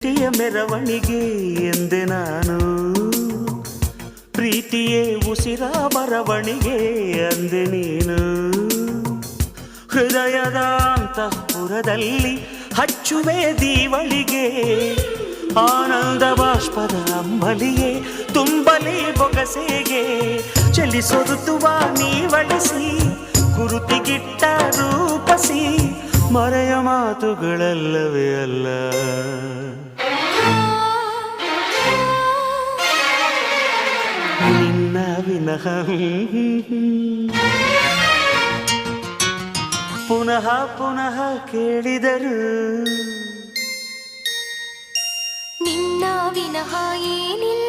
ಪ್ರೀತಿಯ ಮೆರವಣಿಗೆ ಎಂದೆ ನಾನು, ಪ್ರೀತಿಯೇ ಉಸಿರ ಬರವಣಿಗೆ ಅಂದೆ ನೀನು. ಹೃದಯದ ಅಂತಃಪುರದಲ್ಲಿ ಹಚ್ಚುವೆ ದೀವಳಿಗೆ, ಆನಂದ ಬಾಷ್ಪದ ಅಂಬಲಿಯೇ ತುಂಬಲಿ ಬೊಗಸೆಗೆ. ಚಲಿಸೊರುತ್ತುವ ನೀವಳಿಸಿ ಗುರುತಿಗಿಟ್ಟ ರೂಪಸಿ, ಮರೆಯ ಮಾತುಗಳಲ್ಲವೇ ಅಲ್ಲ. ನಿನ್ನ ವಿನಃ ಪುನಃ ಪುನಃ ಕೇಳಿದರು, ನಿನ್ನ ವಿನಃ ಏನಿಲ್ಲ